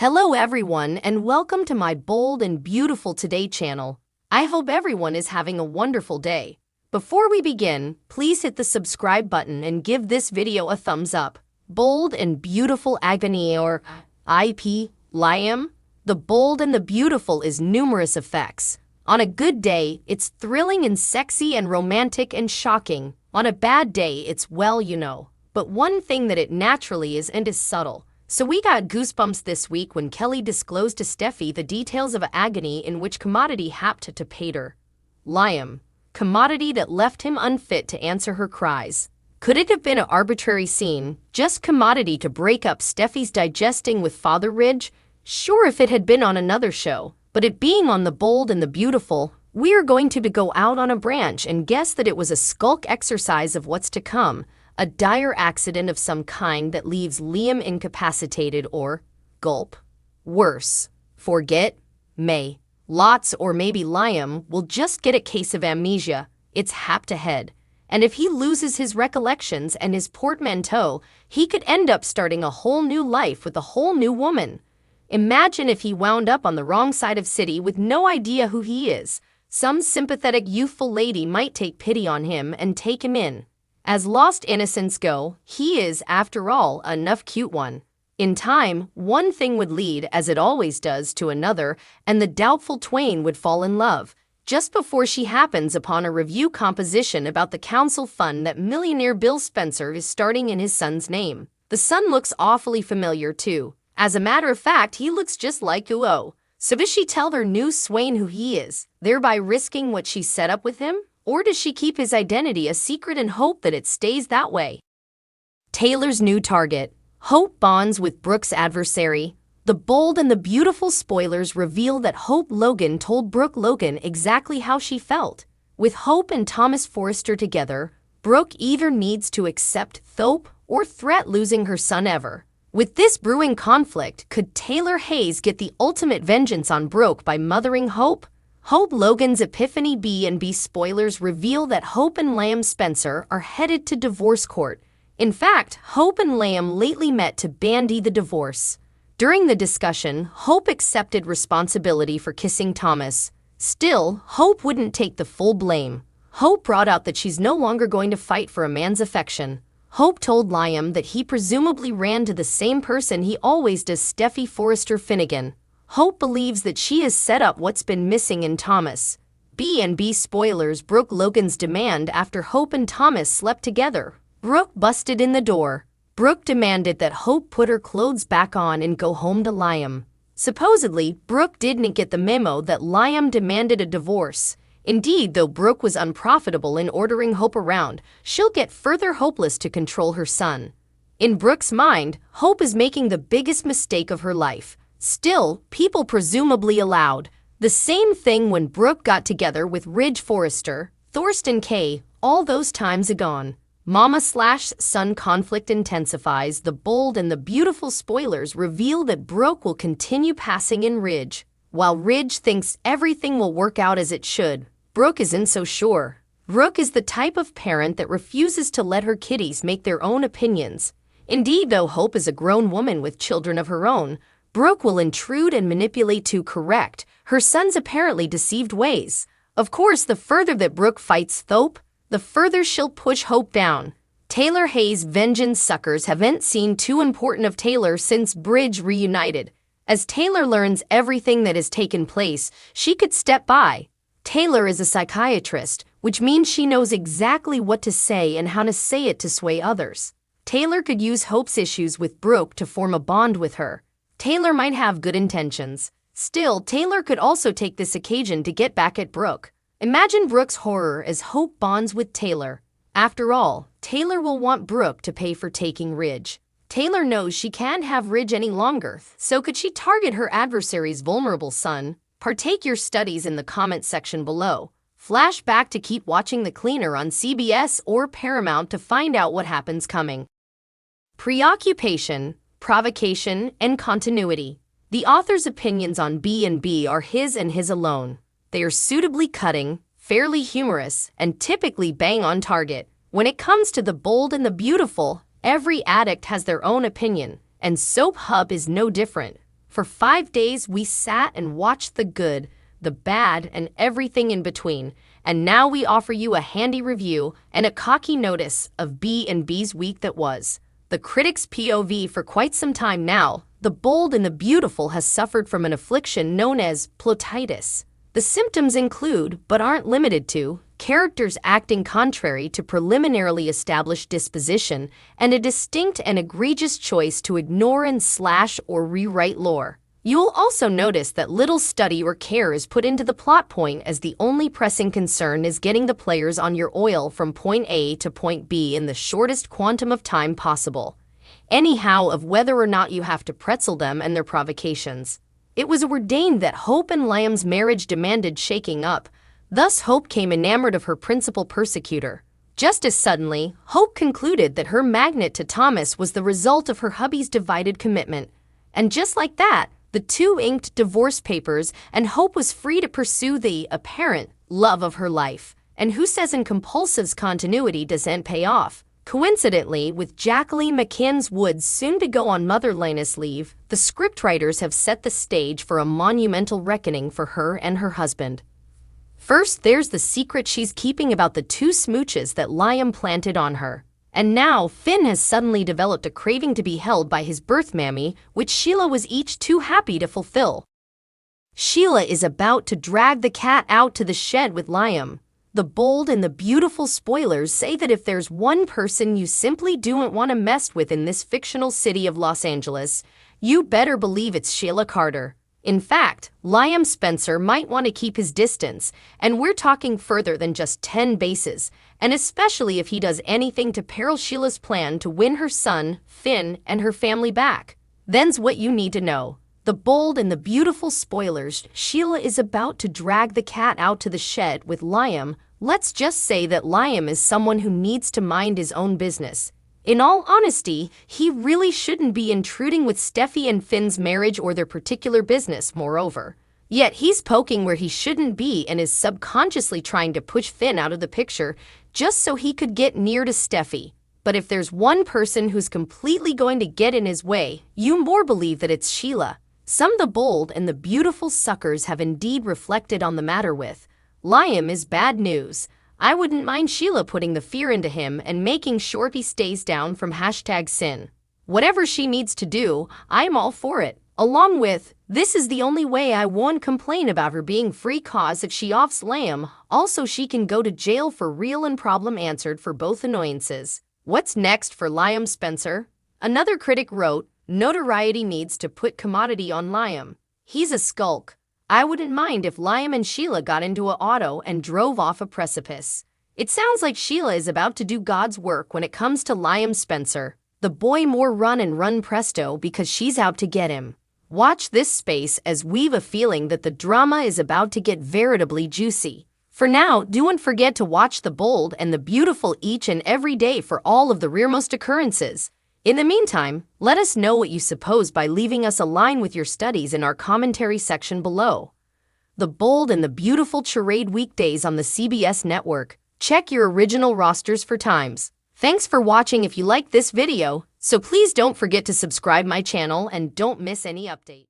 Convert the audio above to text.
Hello everyone and welcome to my Bold and Beautiful Today channel. I hope everyone is having a wonderful day. Before we begin, please hit the subscribe button and give this video a thumbs up. Bold and Beautiful Agony or IP, Liam. The bold and the beautiful is numerous effects. On a good day, it's thrilling and sexy and romantic and shocking. On a bad day, it's well, you know. But one thing that it naturally is and is subtle. So we got goosebumps this week when Kelly disclosed to Steffi the details of an agony in which Commodity happed to pater. Liam. Commodity that left him unfit to answer her cries. Could it have been an arbitrary scene, just Commodity to break up Steffi's digesting with Father Ridge? Sure, if it had been on another show, but it being on The Bold and the Beautiful, we are going to go out on a branch and guess that it was a skulk exercise of what's to come. A dire accident of some kind that leaves Liam incapacitated or, gulp, worse, forget, may, lots or maybe Liam will just get a case of amnesia, it's happed ahead. And if he loses his recollections and his portmanteau, he could end up starting a whole new life with a whole new woman. Imagine if he wound up on the wrong side of city with no idea who he is. Some sympathetic youthful lady might take pity on him and take him in. As lost innocents go, he is, after all, enough cute one. In time, one thing would lead, as it always does, to another, and the doubtful twain would fall in love. Just before she happens upon a review composition about the council fund that millionaire Bill Spencer is starting in his son's name. The son looks awfully familiar, too. As a matter of fact, he looks just like Uo. So does she tell her new swain who he is, thereby risking what she set up with him? Or does she keep his identity a secret and hope that it stays that way? Taylor's new target. Hope bonds with Brooke's adversary. The Bold and the Beautiful spoilers reveal that Hope Logan told Brooke Logan exactly how she felt. With Hope and Thomas Forrester together, Brooke either needs to accept Thope or threat losing her son ever. With this brewing conflict, could Taylor Hayes get the ultimate vengeance on Brooke by mothering Hope? Hope Logan's Epiphany B&B spoilers reveal that Hope and Liam Spencer are headed to divorce court. In fact, Hope and Liam lately met to bandy the divorce. During the discussion, Hope accepted responsibility for kissing Thomas. Still, Hope wouldn't take the full blame. Hope brought out that she's no longer going to fight for a man's affection. Hope told Liam that he presumably ran to the same person he always does, Steffi Forrester Finnegan. Hope believes that she has set up what's been missing in Thomas. B&B spoilers Brooke Logan's demand after Hope and Thomas slept together. Brooke busted in the door. Brooke demanded that Hope put her clothes back on and go home to Liam. Supposedly, Brooke didn't get the memo that Liam demanded a divorce. Indeed, though Brooke was unprofitable in ordering Hope around, she'll get further hopeless to control her son. In Brooke's mind, Hope is making the biggest mistake of her life. Still, people presumably allowed. The same thing when Brooke got together with Ridge Forrester, Thorsten K., all those times agone. Mama/son conflict intensifies. The Bold and the Beautiful spoilers reveal that Brooke will continue passing in Ridge. While Ridge thinks everything will work out as it should, Brooke isn't so sure. Brooke is the type of parent that refuses to let her kiddies make their own opinions. Indeed, though Hope is a grown woman with children of her own, Brooke will intrude and manipulate to correct her son's apparently deceived ways. Of course, the further that Brooke fights Thope, the further she'll push Hope down. Taylor Hayes' vengeance suckers haven't seen too important of Taylor since Bridge reunited. As Taylor learns everything that has taken place, she could step by. Taylor is a psychiatrist, which means she knows exactly what to say and how to say it to sway others. Taylor could use Hope's issues with Brooke to form a bond with her. Taylor might have good intentions. Still, Taylor could also take this occasion to get back at Brooke. Imagine Brooke's horror as Hope bonds with Taylor. After all, Taylor will want Brooke to pay for taking Ridge. Taylor knows she can't have Ridge any longer, so could she target her adversary's vulnerable son? Partake your studies in the comment section below. Flash back to keep watching The Cleaner on CBS or Paramount to find out what happens coming. Preoccupation, provocation, and continuity. The author's opinions on B&B are his and his alone. They are suitably cutting, fairly humorous, and typically bang on target. When it comes to The Bold and the Beautiful, every addict has their own opinion, and Soap Hub is no different. For 5 days, we sat and watched the good, the bad, and everything in between. And now we offer you a handy review and a cocky notice of B&B's week that was. The critic's POV for quite some time now, the bold and the beautiful has suffered from an affliction known as plotitis. The symptoms include, but aren't limited to, characters acting contrary to preliminarily established disposition and a distinct and egregious choice to ignore and slash or rewrite lore. You'll also notice that little study or care is put into the plot point, as the only pressing concern is getting the players on your oil from point A to point B in the shortest quantum of time possible. Anyhow, of whether or not you have to pretzel them and their provocations. It was ordained that Hope and Liam's marriage demanded shaking up. Thus, Hope came enamored of her principal persecutor. Just as suddenly, Hope concluded that her magnet to Thomas was the result of her hubby's divided commitment. And just like that, the two inked divorce papers, and Hope was free to pursue the apparent love of her life. And who says in compulsive's continuity doesn't pay off? Coincidentally, with Jacqueline McKinn's Woods soon to go on motherliness leave, the scriptwriters have set the stage for a monumental reckoning for her and her husband. First, there's the secret she's keeping about the 2 smooches that Liam planted on her. And now, Finn has suddenly developed a craving to be held by his birth mammy, which Sheila was each too happy to fulfill. Sheila is about to drag the cat out to the shed with Liam. The bold and the beautiful spoilers say that if there's one person you simply don't want to mess with in this fictional city of Los Angeles, you better believe it's Sheila Carter. In fact, Liam Spencer might want to keep his distance, and we're talking further than just 10 bases, and especially if he does anything to peril Sheila's plan to win her son, Finn, and her family back. Then's what you need to know. The bold and the beautiful spoilers, Sheila is about to drag the cat out to the shed with Liam. Let's just say that Liam is someone who needs to mind his own business. In all honesty, he really shouldn't be intruding with Steffi and Finn's marriage or their particular business, moreover. Yet he's poking where he shouldn't be and is subconsciously trying to push Finn out of the picture just so he could get near to Steffi. But if there's one person who's completely going to get in his way, you more believe that it's Sheila. Some of the bold and the beautiful suckers have indeed reflected on the matter with. Liam is bad news. I wouldn't mind Sheila putting the fear into him and making sure he stays down from #sin. Whatever she needs to do, I'm all for it. Along with, this is the only way I won't complain about her being free, cause if she offs Liam, also she can go to jail for real and problem answered for both annoyances. What's next for Liam Spencer? Another critic wrote, notoriety needs to put commodity on Liam. He's a skulk. I wouldn't mind if Liam and Sheila got into an auto and drove off a precipice. It sounds like Sheila is about to do God's work when it comes to Liam Spencer. The boy more run and run presto because she's out to get him. Watch this space as we've a feeling that the drama is about to get veritably juicy. For now, don't forget to watch the bold and the beautiful each and every day for all of the rearmost occurrences. In the meantime, let us know what you suppose by leaving us a line with your studies in our commentary section below. The bold and the beautiful charade weekdays on the CBS network. Check your original rosters for times. Thanks for watching. If you like this video, so please don't forget to subscribe my channel and don't miss any update.